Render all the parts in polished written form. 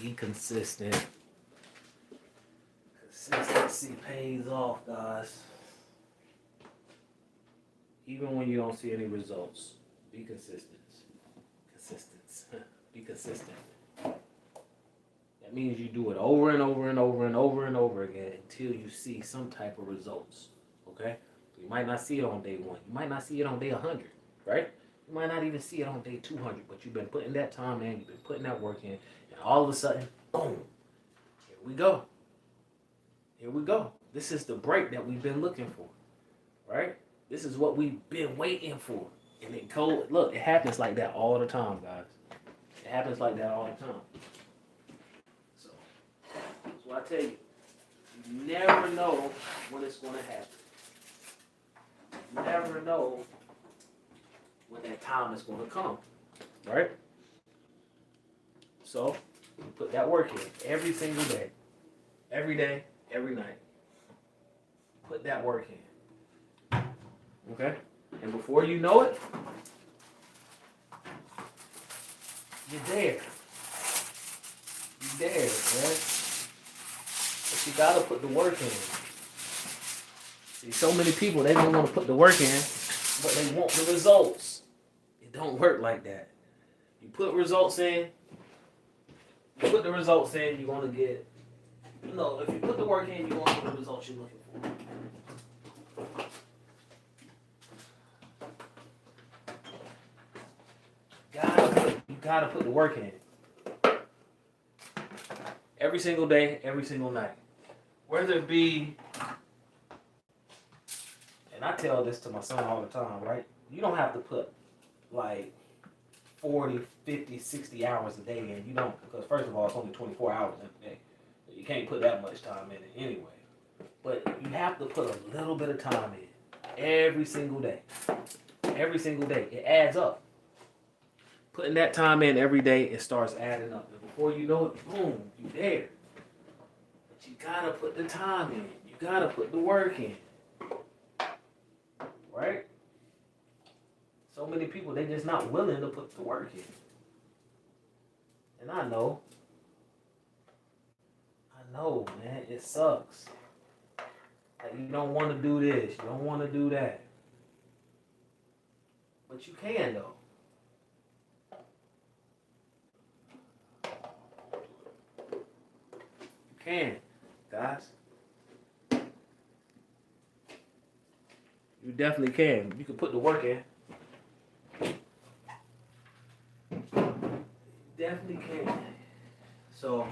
Be consistent. Consistency pays off, guys. Even when you don't see any results, be consistent. Be consistent. That means you do it over and over and over and over and over again until you see some type of results. Okay? You might not see it on day 1. You might not see it on day 100, right? You might not even see it on day 200, but you've been putting that time in, you've been putting that work in, and all of a sudden, boom, here we go. Here we go. This is the break that we've been looking for, right? This is what we've been waiting for. And it goes, look, it happens like that all the time, guys. It happens like that all the time. So, that's what I tell you. You never know when it's going to happen. You never know when that time is going to come, right? So, put that work in every single day. Every day, every night. Put that work in. Okay? And before you know it, you're there. You're there, man. But you gotta put the work in. See, so many people, they don't want to put the work in, but they want the results. It don't work like that. You put results in, you're going to get, if you put the work in, you're going to get the results you're looking for. You gotta put the work in. Every single day, every single night. Whether it be, and I tell this to my son all the time, right? You don't have to put like 40, 50, 60 hours a day in. You don't, because first of all, it's only 24 hours in a day. You can't put that much time in it anyway. But you have to put a little bit of time in every single day. Every single day. It adds up. Putting that time in every day, it starts adding up. And before you know it, boom, you're there. But you gotta put the time in. You gotta put the work in. Right? So many people, they just not willing to put the work in. And I know, man, it sucks. Like you don't want to do this, you don't want to do that. But you can though. You can, guys. You definitely can. You can put the work in. Definitely can. So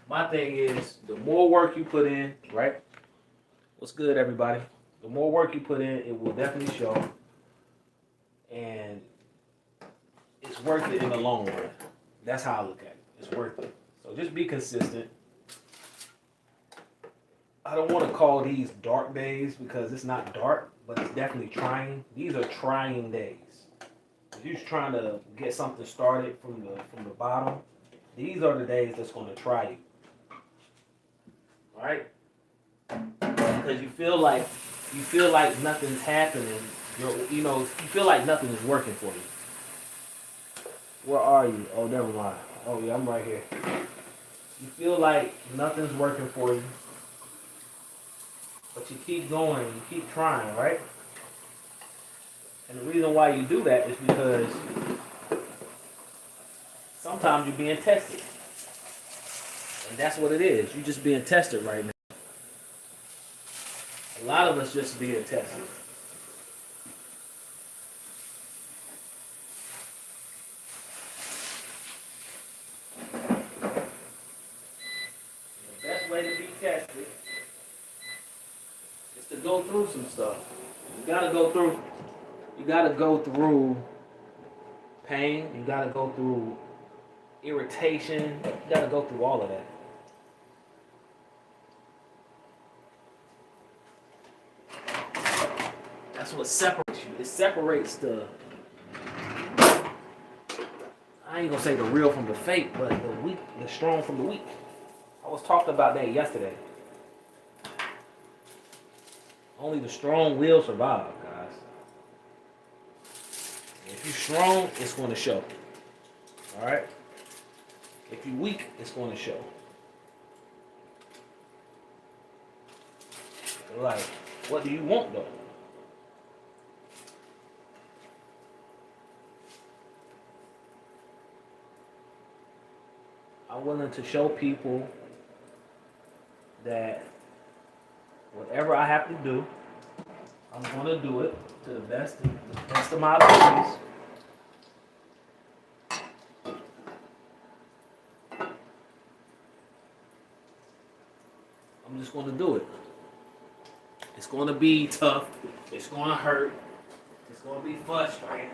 my thing is, the more work you put in, right? What's good, everybody? The more work you put in, it will definitely show. And it's worth it in the long run. That's how I look at it. It's worth it. So just be consistent. I don't want to call these dark days because it's not dark, but it's definitely trying. These are trying days. If you're trying to get something started from the bottom, these are the days that's going to try you. All right? Because you feel like nothing's happening. You feel like nothing is working for you. Where are you? Oh, never mind. Oh yeah, I'm right here. You feel like nothing's working for you, but you keep going. You keep trying, right? And the reason why you do that is because sometimes you're being tested. And that's what it is. You're just being tested right now. A lot of us just being tested. The best way to be tested is to go through some stuff. You gotta go through pain. You gotta go through irritation. You gotta go through all of that. That's what separates you. It separates the, I ain't gonna say the real from the fake, but the weak, the strong from the weak. I was talking about that yesterday. Only the strong will survive, guys. If you're strong, it's going to show. All right? If you're weak, it's going to show. Like, what do you want though? I'm willing to show people that whatever I have to do, I'm going to do it to the best of my abilities. I'm just going to do it. It's going to be tough. It's going to hurt. It's going to be frustrating.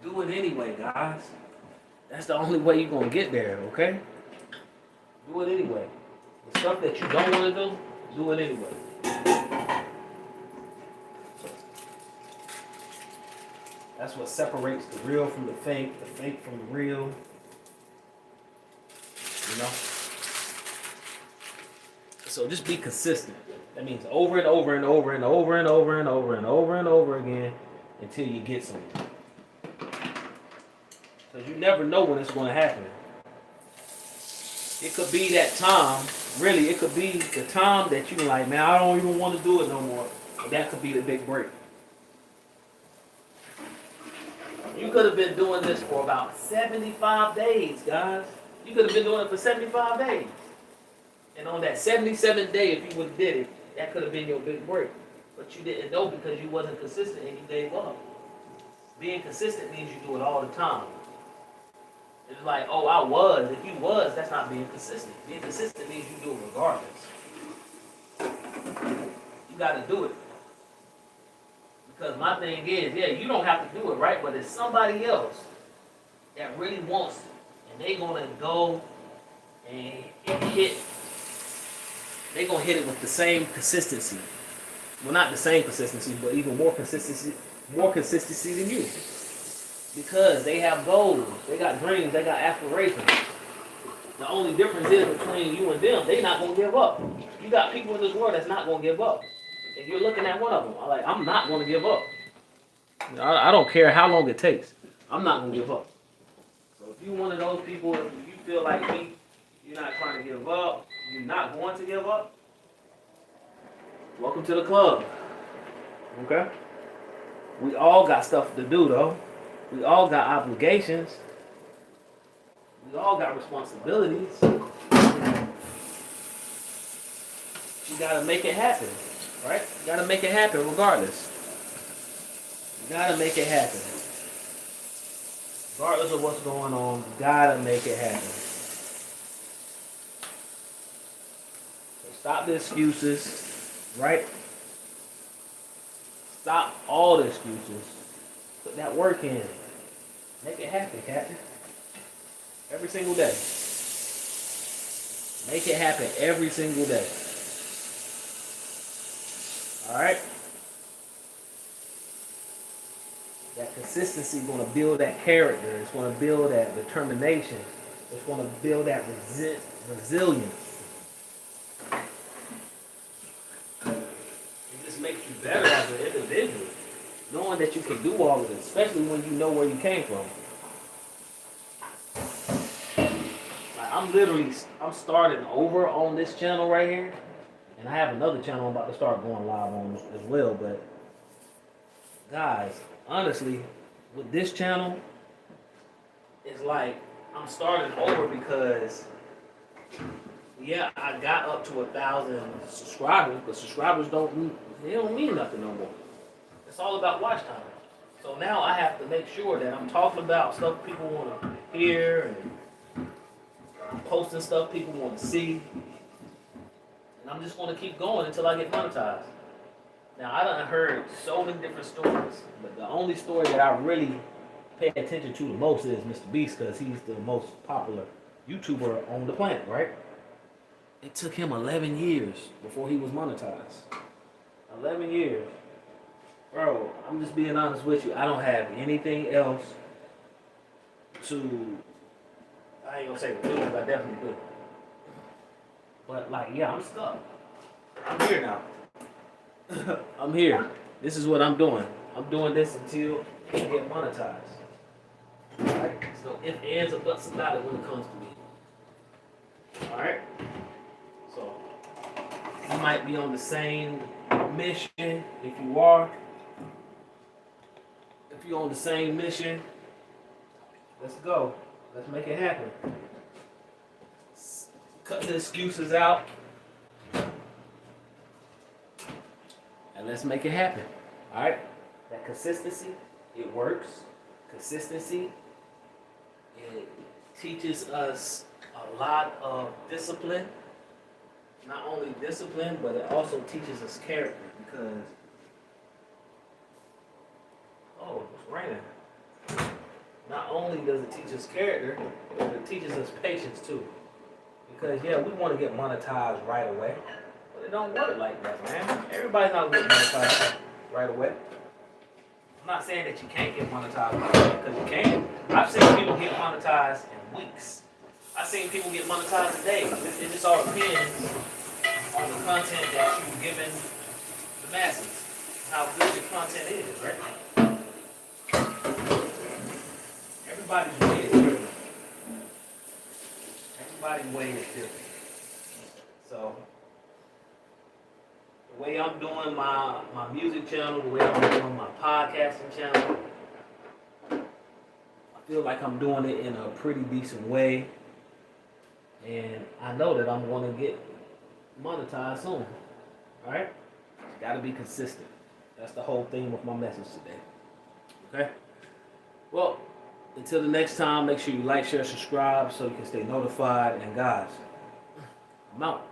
Do it anyway, guys. That's the only way you're going to get there, okay? Do it anyway. The stuff that you don't want to do it anyway. That's what separates the real from the fake from the real. You know? So just be consistent. That means over and over and over and over and over and over and over and over again until you get something. Because you never know when it's going to happen. It could be that time, really, it could be the time that you're like, man, I don't even want to do it no more. But that could be the big break. You could have been doing this for about 75 days, guys. You could have been doing it for 75 days. And on that 77th day, if you would have did it, that could have been your big break. But you didn't know because you wasn't consistent and you gave up. Being consistent means you do it all the time. It's like, oh, I was. If you was, that's not being consistent. Being consistent means you do it regardless. You got to do it. Because my thing is, yeah, you don't have to do it, right? But it's somebody else that really wants it. And they're going to go and hit. They're going to hit it with the same consistency. Well, not the same consistency, but even more consistency than you. Because they have goals, they got dreams, they got aspirations. The only difference is between you and them, they're not going to give up. You got people in this world that's not going to give up. And you're looking at one of them. I'm not going to give up. I don't care how long it takes. I'm not going to give up. So if you're one of those people, if you feel like me, you're not trying to give up, you're not going to give up, welcome to the club. Okay? We all got stuff to do, though. We all got obligations. We all got responsibilities. You gotta make it happen, right? You gotta make it happen regardless. You gotta make it happen. Regardless of what's going on, you gotta make it happen. So stop the excuses, right? Stop all the excuses. Put that work in. Make it happen, Captain. Every single day. Make it happen every single day. Alright? That consistency is going to build that character. It's going to build that determination. It's going to build that resilience. It just makes you better as an individual. Knowing that you can do all of this, especially when you know where you came from. Like I'm starting over on this channel right here. And I have another channel I'm about to start going live on as well. But guys, honestly, with this channel, it's like I'm starting over because, yeah, I got up to 1,000 subscribers, but subscribers don't mean nothing no more. It's all about watch time. So now I have to make sure that I'm talking about stuff people want to hear and I'm posting stuff people want to see. And I'm just going to keep going until I get monetized. Now, I done heard so many different stories, but the only story that I really pay attention to the most is Mr. Beast because he's the most popular YouTuber on the planet, right? It took him 11 years before he was monetized. 11 years. Bro, I'm just being honest with you. I don't have anything else to, I ain't gonna say do, but I definitely do. But like, yeah, I'm stuck. I'm here now. I'm here. This is what I'm doing. I'm doing this until I get monetized. Right? So it ends up buts about it when it comes to me. Alright? So you might be on the same mission. If you're on the same mission, let's go. Let's make it happen. Cut the excuses out and let's make it happen. Alright? That consistency, it works. Consistency, it teaches us a lot of discipline. Not only discipline, but it also teaches us character because, oh, it's raining. Not only does it teach us character, but it teaches us patience too. Because yeah, we want to get monetized right away, but it don't work like that, man. Everybody's not getting monetized right away. I'm not saying that you can't get monetized right away, because you can. I've seen people get monetized in weeks. I've seen people get monetized in days. It just all depends on the content that you've given the masses, how good your content is, right? Everybody's way is different. Everybody's way is different. So, the way I'm doing my music channel, the way I'm doing my podcasting channel, I feel like I'm doing it in a pretty decent way. And I know that I'm going to get monetized soon. Alright? Gotta be consistent. That's the whole thing with my message today. Okay? Well, until the next time, make sure you like, share, subscribe so you can stay notified. And guys, I'm out.